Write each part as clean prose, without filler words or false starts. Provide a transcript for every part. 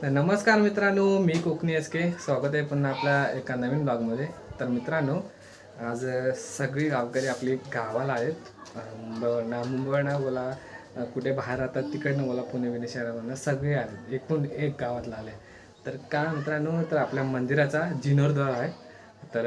तर नमस्कार मित्रांनो, मी कोकणी एस के स्वागत आहे पुन्हा आपल्या एका नवीन ब्लॉगमध्ये. तर मित्रांनो, आज सगळी गावकरी आपली गावाला आहेत. मुंबईवरनं बोला, कुठे बाहेर राहतात तिकडनं बोला, पुणे विणे शहरामधनं सगळे आले, एकूण एक गावातला आले. तर काय मित्रांनो, तर आपल्या मंदिराचा जीर्णोद्धार आहे. तर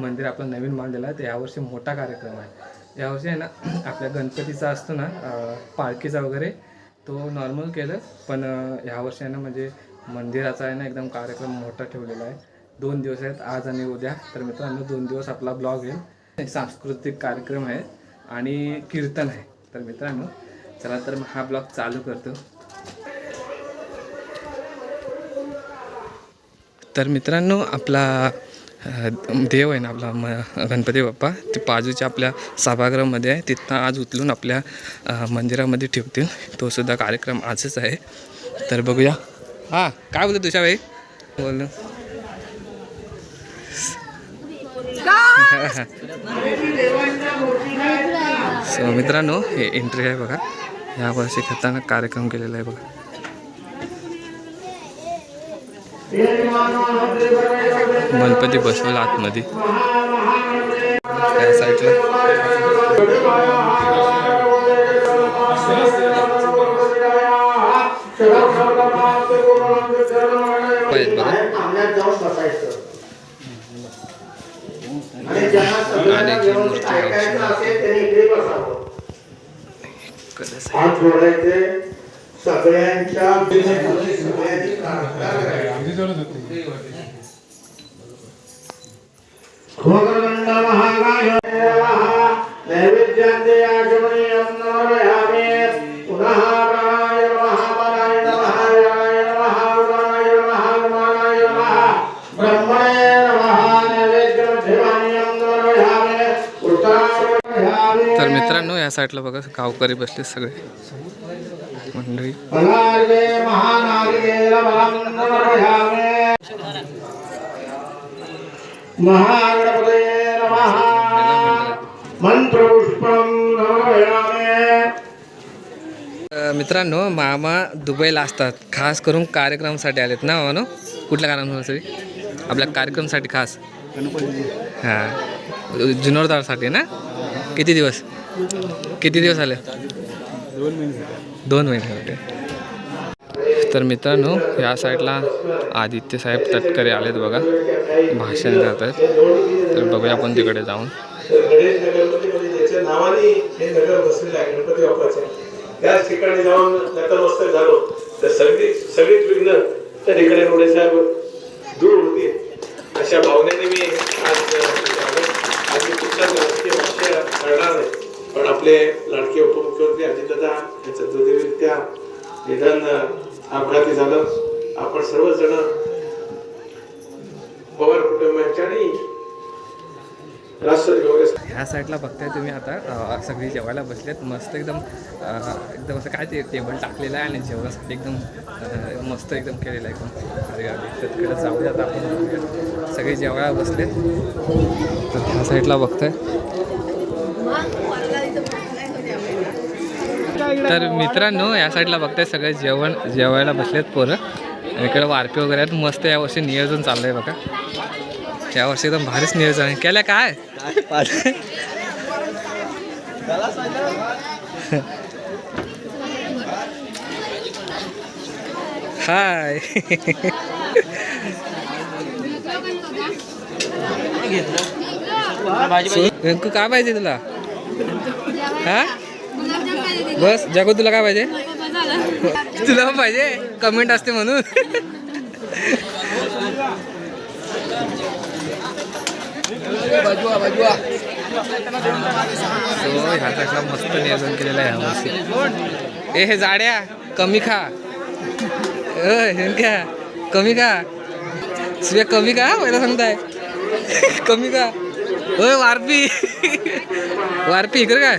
मंदिर आपलं नवीन बांधलेलं आहे. तर यावर्षी मोठा कार्यक्रम आहे. यावर्षी आहे ना आपल्या गणपतीचा असतो ना पालखीचा वगैरे, तो नॉर्मल केलं, पण ह्यावर्षी आहे ना म्हणजे मंदिराचा आहे ना एकदम कार्यक्रम मोठा ठेवलेला आहे. 2 दिवस आहेत, आज आणि उद्या. तर मित्रांनो 2 दिवस आपला ब्लॉग येईल. सांस्कृतिक कार्यक्रम आहे आणि कीर्तन आहे. तर मित्रांनो चला, तर हा ब्लॉग चालू करतो. तर मित्रांनो, आपला देव आहे ना आपला गणपती बाप्पा, ते बाजूच्या आपल्या सभागृहामध्ये आहे. तिथं आज उचलून आपल्या मंदिरामध्ये ठेवतील. तो सुद्धा कार्यक्रम आजच आहे. तर बघूया. हां, काय बोलतो तुझ्या बाई? बोल. सो मित्रांनो, हे एंट्री आहे बघा. यावर्षी खतरनाक कार्यक्रम केलेला आहे बघा. गणपती बसवला आतमध्ये त्या साईडला. सगळ्यांच्या तर मित्रांनो, या साईडला बघा गावकरी बसले सगळे मंडळी. मित्रांनो, मामा दुबईला असतात, खास करून कार्यक्रमासाठी आलेत ना मामा. कुठल्या कार्यक्रमासाठी? आपल्या कार्यक्रमासाठी खास. हां, जीर्णोद्धारासाठी ना. किती दिवस आले? 2 महिने होते. तर मित्रांनो, या साईडला आदित्य साहेब तटकरे आलेत बघा, भाषण करत आहेत. तर बघूया आपण तिकडे जाऊन. त्याच ठिकाणी जाऊन नतमस्तक झालो तर सगळीच विघ्न त्या ठिकाणी रोडे साहेब दूर होती. अशा भावनेने मी आज कुठल्याच राजकीय भाषा करणार नाही, पण आपले लाडके उपमुख्यमंत्री अजितदादा यांचं दुर्दैवरित्या निधन अपघाती झालं. आपण सर्वजण पवार कुटुंबांच्या आणि ह्या साईडला बघताय तुम्ही आता सगळी जेवायला बसलेत. मस्त एकदम असं काय ते टेबल टाकलेलं आहे आणि जेवणासाठी एकदम मस्त एकदम केलेलं आहे एकदम. अरे तर तिकडे जाऊया आता आपण. सगळे जेवायला बसलेत. तर ह्या साईडला बघताय. तर मित्रांनो, या साईडला बघताय सगळे जेवायला बसलेत पोरं. आणि इकडे वारपी वगैरे आहेत. मस्त यावर्षी नियोजन चाललंय बघा. यावर्षी एकदम भारीच नियोजन आहे. केलं काय? हाय. वेंकू काय पाहिजे तुला? हा बस जगू, तुला काय पाहिजे? तुला पाहिजे? कमेंट असते म्हणून. ह्या साईडला मस्त नियोजन केलेलं आहे यावर्षी. हे जाड्या कमी खा, क्या कमी खा, शिव्या कमी का पहिला सांगताय. कमी का? होय वारपी इकडे काय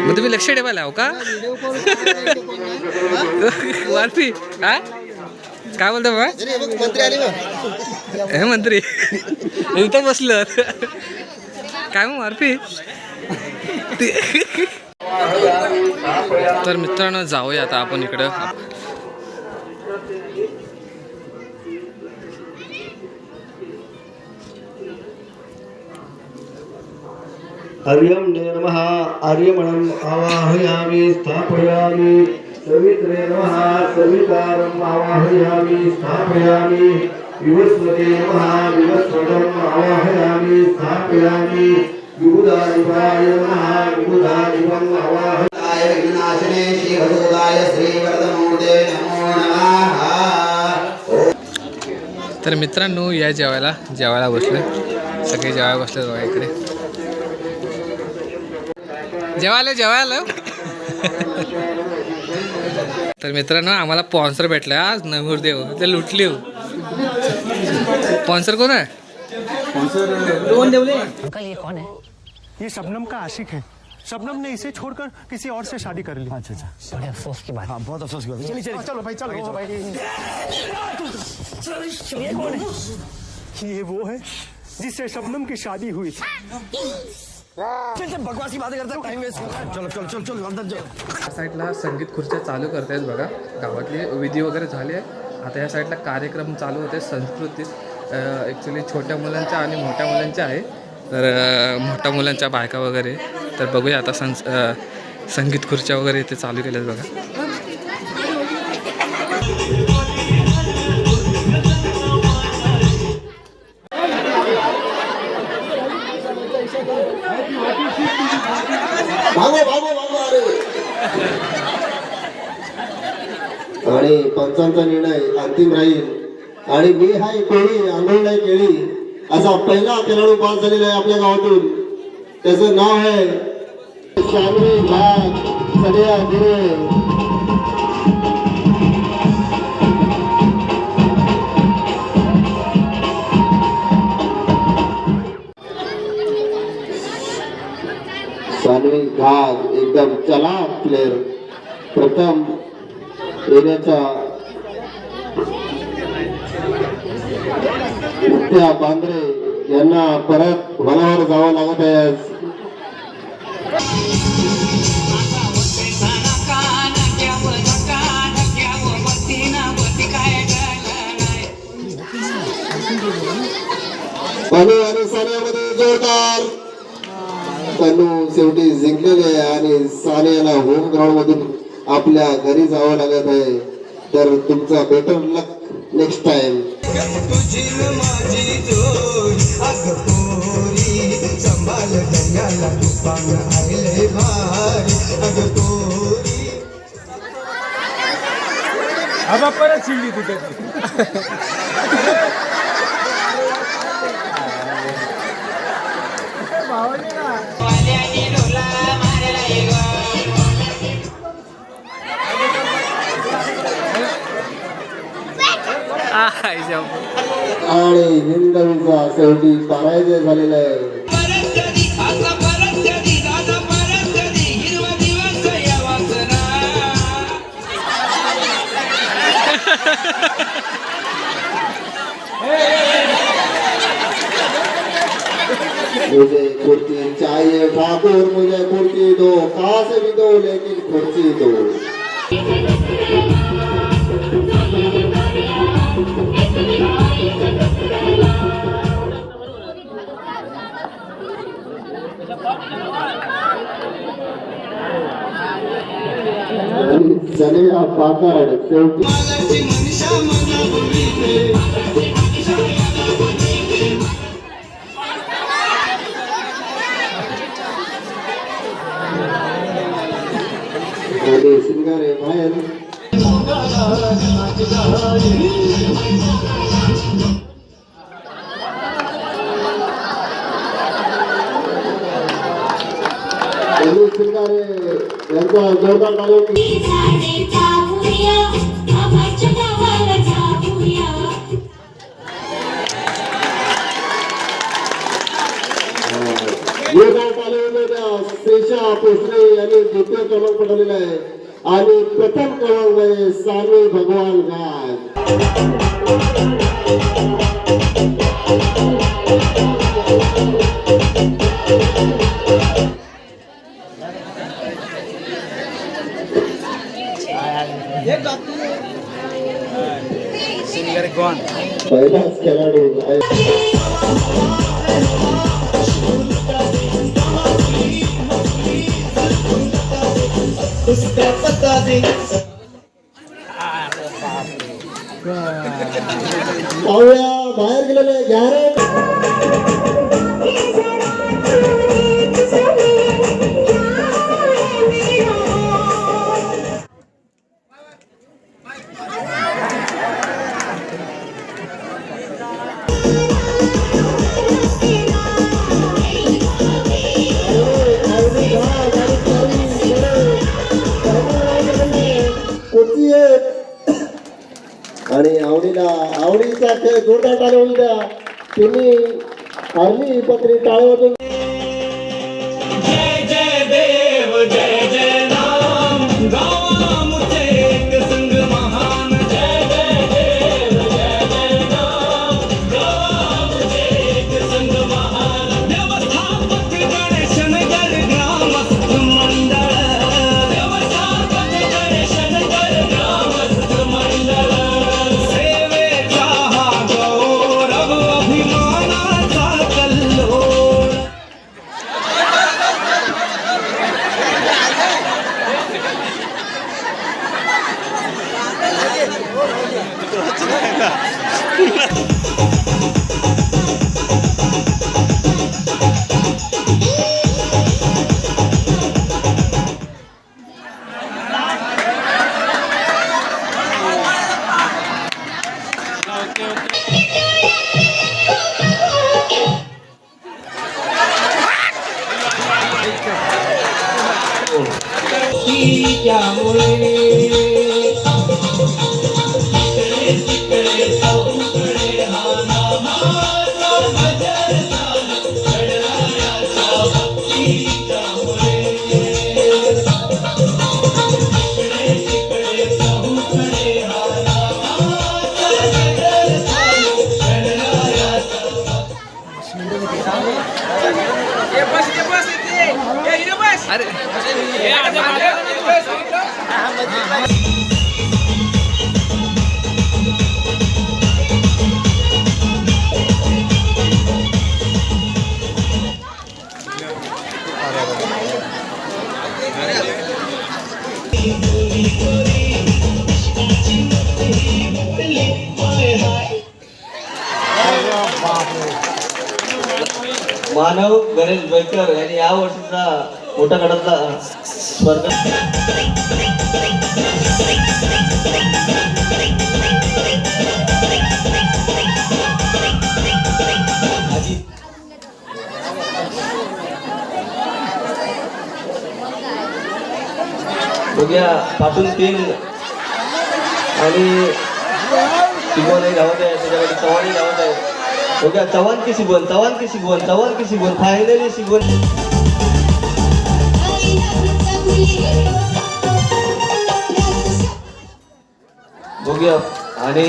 मग तुम्ही लक्ष ठेवायला हो का? वारपी हा काय बोलतो बा? हे मंत्री इथं बसलं काय मग वारपी तर मित्रांनो जाऊया आता आपण इकडं. हरियम नमः आर्यमणम् आवाहयामि स्थापयामि सवित्रे नमः सवितारम् आवाहयामि स्थापयामि विवस्वते नमः विवस्वतम् आवाहयामि स्थापयामि विबुधादिवाय नमः विबुधादिवम् आवाहयामि विनाशने श्रीभगवाय श्रीवर्धनमूर्ते नमो नमः. तर मित्रांनो या जेवायला बसले, सगळे जेवायला बसले बघा इकडे. जेवायला तर मित्रांनो आम्हाला स्पॉन्सर भेटला आज नवरदेव ते लुटले. स्पॉन्सर कोण आहे? अंकल ये कौन है? ये शबनम का आशिक है. शबनम ने इसे छोड़कर किसी और से शादी कर ली. अच्छा बड़े अफसोस की बात. हाँ बहुत अफसोस की बात. चलिए चलो भाई चलो भाई. ये कौन है? ये वो है जिससे शबनम की शादी हुई थी. बकवासी बातें करता है, टाइम वेस्ट. चलो अंदर जाओ. या साईडला संगीत खुर्च्या चालू करतायत बघा. गावातले विधी वगैरे झाले. आता या साईडला कार्यक्रम चालू होते संस्कृतीत. ॲक्च्युली छोट्या मुलांच्या आणि मोठ्या मुलांच्या आहे. तर मोठ्या मुलांच्या बायका वगैरे. तर बघूया आता संगीत खुर्च्या वगैरे इथे चालू केल्यात बघा. आणि पंचांचा निर्णय अंतिम राहील. आणि मी हाय कोळी आंघोळ नाही केली असा पहिला खेळाडू पास झालेला आहे आपल्या गावातून. त्याचं नाव आहे शानवी भाग सगळ्या गिरे. शानवी भाग एकदम चलाक प्लेअर. प्रथम येण्याच्या त्या बांद्रे यांना परत वनावर जावं लागत आहे. तनू आणि सानियामध्ये जोरदार. तनू शेवटी जिंकलेले आहे आणि सानियाला होम ग्राउंड मधून आपल्या घरी जावं लागत आहे. तर तुमचा बेटर लक नेक्स्ट टाइम. परत शिंदी तिथे. आणि हिंदवीचा शेवटी पराजय झालेला आहे. मुझे कुर्सी चाहिए ठाकुर, मुझे कुर्सी दो. कहाँ से भी दो लेकिन कुर्सी दो. चले आप पाकड शेवटी. सिंगारे बाहेर. सिंगारे यांचा जोरदार तालीम. जोरदार तालीम श्रीषा पोसरे यांनी द्वितीय क्रमांक पटवलेला आहे. आणि प्रथम क्रमांक आहे सानवी भगवान घाट. पहिलाच खेळाडू आहे. पाहूया बाहेर गेलेले घ्या रे. कोची आहेत. आणि आवडीचा खेळ जोरदार टाळ्या होऊ द्या. तुम्ही आर्मी पत्री टाळे वाजून मानव गणेश बैकर यांनी या वर्षीचा मोठा गटातला स्पर्धा बघूया पाठून 3 आणि तिघोनही धावत आहे. त्याच्याकडे चव्हाणही धावत आहे. बघूया चव्हाण की शिगवण फायनली शिगवण. बघूया आणि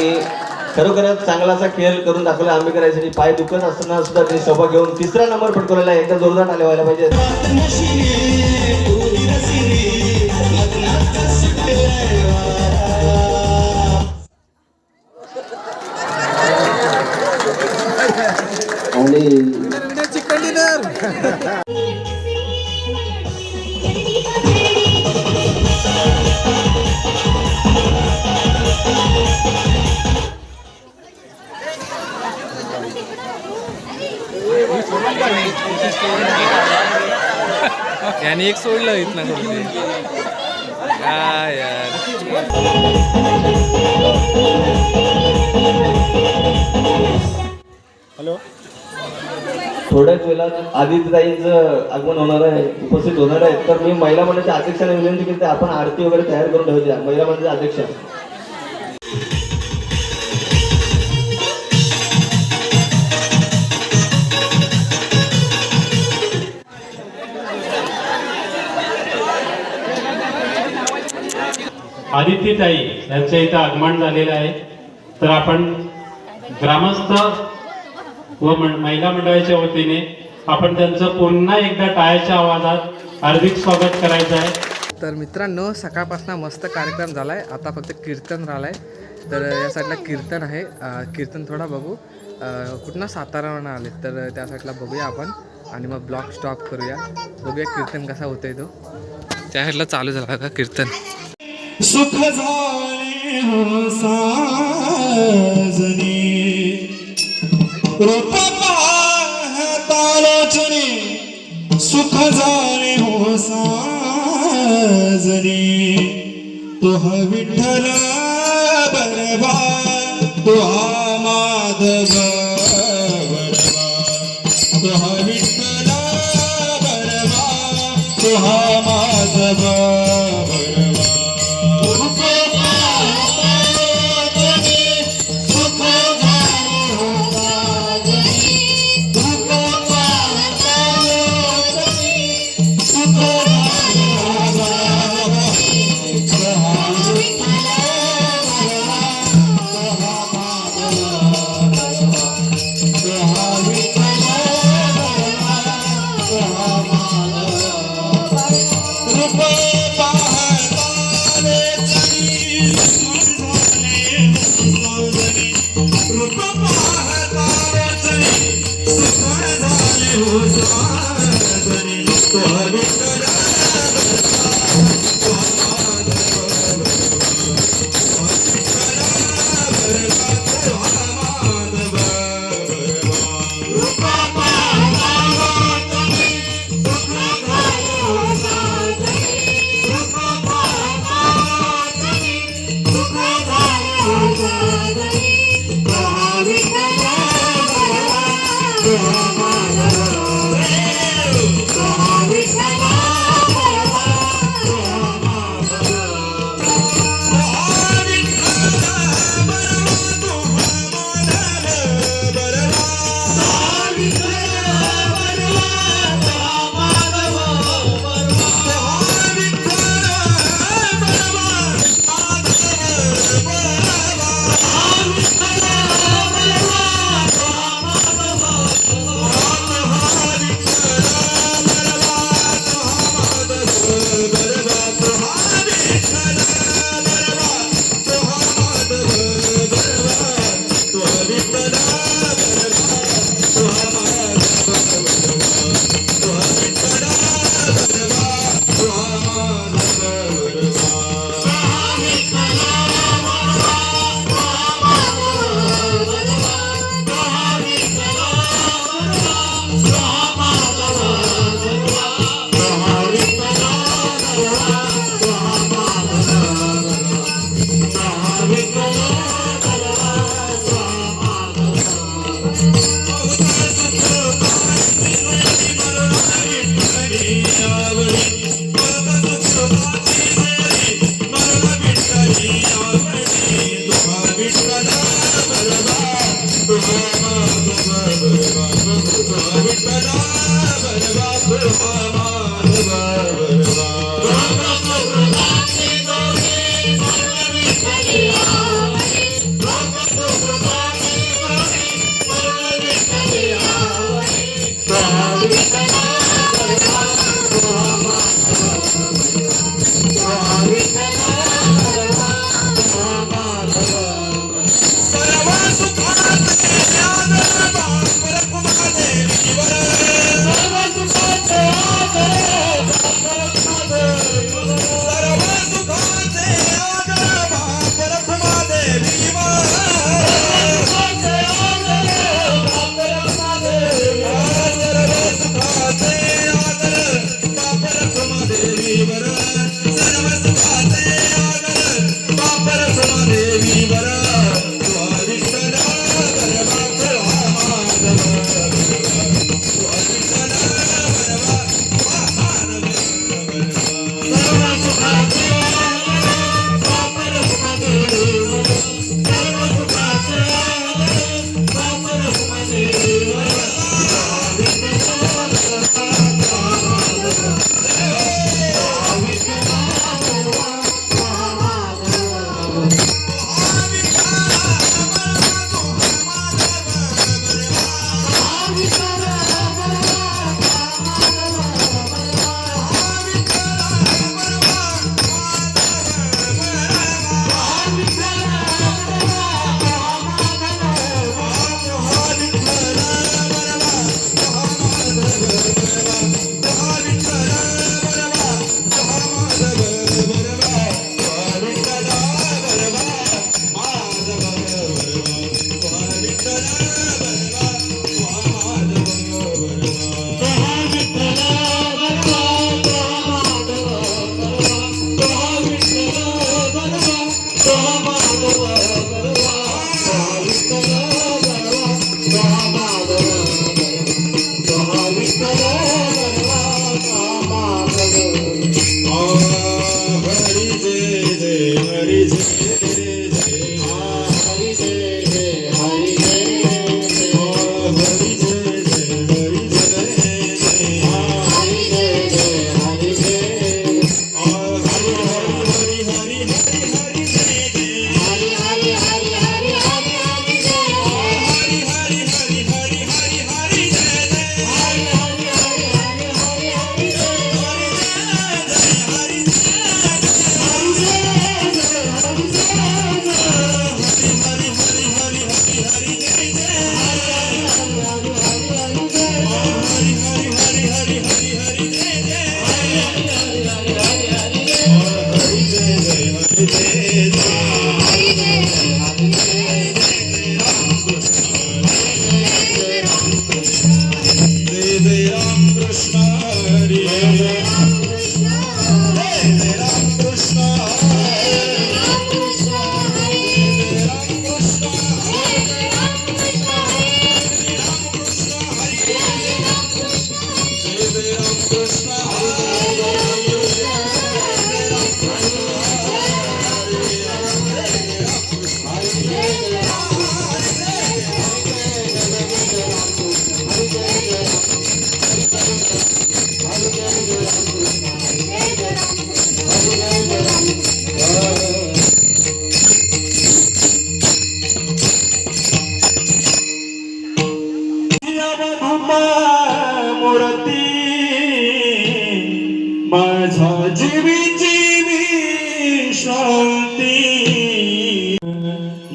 खरोखरच चांगलासा खेळ करून दाखवला आंबेकर यासाठी. पाय दुखत असताना सुद्धा त्यांनी सभा घेऊन 3रा नंबर पटकवलेला आहे. एकदा जोरदार टाळ्या व्हायला पाहिजे. याने एक सोडलं इथनं काय यार. हेलो थोड्याच वेळात आदित्यताईंचं आगमन होणार आहे, उपस्थित होणार आहे. तर मी महिला मंडळाच्या अध्यक्षाने विनंती केली आपण आरती वगैरे तयार करून ठेवू द्या. महिला मंडळाच्या अध्यक्ष आदित्यताई यांच्या इथं आगमन झालेलं आहे. तर आपण ग्रामस्थ व महिला मंडळाच्या वतीने आपण त्यांचं पुन्हा एकदा टाळ्याच्या आवाजात हार्दिक स्वागत करायचं आहे. तर मित्रांनो सकाळपासून मस्त कार्यक्रम झाला आहे. आता फक्त कीर्तन राहिलं आहे. तर या साईडला कीर्तन आहे. कीर्तन थोडा बघू. कुठनं सातारावरून आले तर त्या साईडला बघूया आपण आणि मग ब्लॉग स्टॉप करूया. बघूया कीर्तन कसा होतोय तो. त्या साईडला चालू झाला का कीर्तन. सुख झाले हो साजनी रूप पाहता लोचनी सुख झाले हो साजनी तुहा विठ्ठल बरवा तुहा माधव बरवा तुहा विठ्ठल बरवा तुहा माधव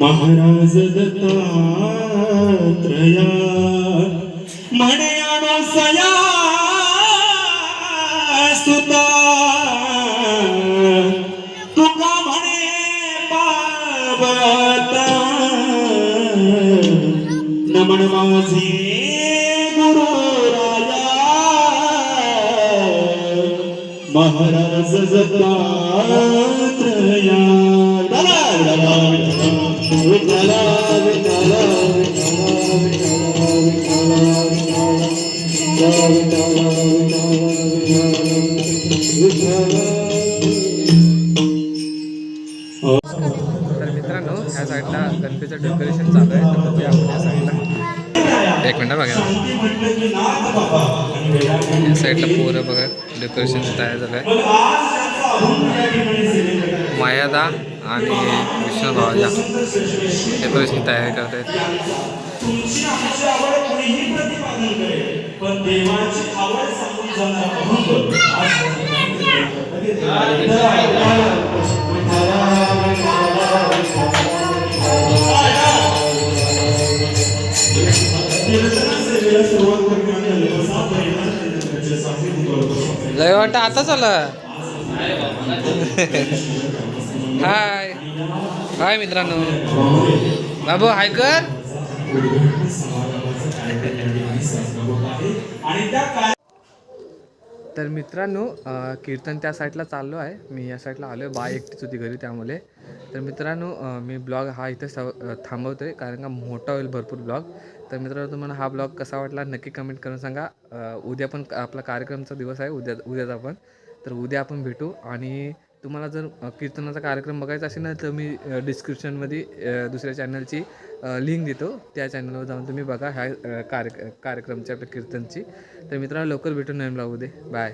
महाराज दत्तात्रया म्हणे आणो सया सुता तुका म्हणे पावता नमन माझे गुरु राया महाराज दत्तात्रया विठ्ठला विठ्ठला तर मित्रांनो ह्या साईडला गणपतीचं डेकोरेशन चालू आहे, तर बघूया आपण या साईडला. एक मिनटं बघा, या साईडला पोरं बघा डेकोरेशन तयार झालं आहे. मायादा आणि विष्णू भावाजा डेकोरेशन तयार करत आहेत. तुमची आमची आवड कोणीही प्रतिपादन करेल, पण देवाची आवड सांगून जाणार अभंग लय वाटतं आता चला. हाय हाय मित्रांनो, बाबू हाय कर. तर मित्रांनो कीर्तन त्या साईडला चाललो आहे, मी या साईडला आलो आहे. बाय एकटीच होती घरी त्यामुळे. तर मित्रांनो मी ब्लॉग हा इथे थांबवतो आहे, कारण का मोठा होईल भरपूर ब्लॉग. तर मित्रांनो तुम्हाला हा ब्लॉग कसा वाटला नक्की कमेंट करून सांगा. उद्या पण आपला कार्यक्रमचा दिवस आहे, उद्याचा पण. तर उद्या आपण भेटू. आणि तुम्हाला जर कीर्तनाचा कार्यक्रम बघायचा असेल ना, तर मी डिस्क्रिप्शनमध्ये दुसऱ्या चॅनलची लिंक देतो, त्या चॅनलवर जाऊन तुम्ही बघा ह्या कार्यक्रमची आपल्या कीर्तनची. तर मित्रांनो लवकर भेटून नवीन ब्लॉगमध्ये. बाय.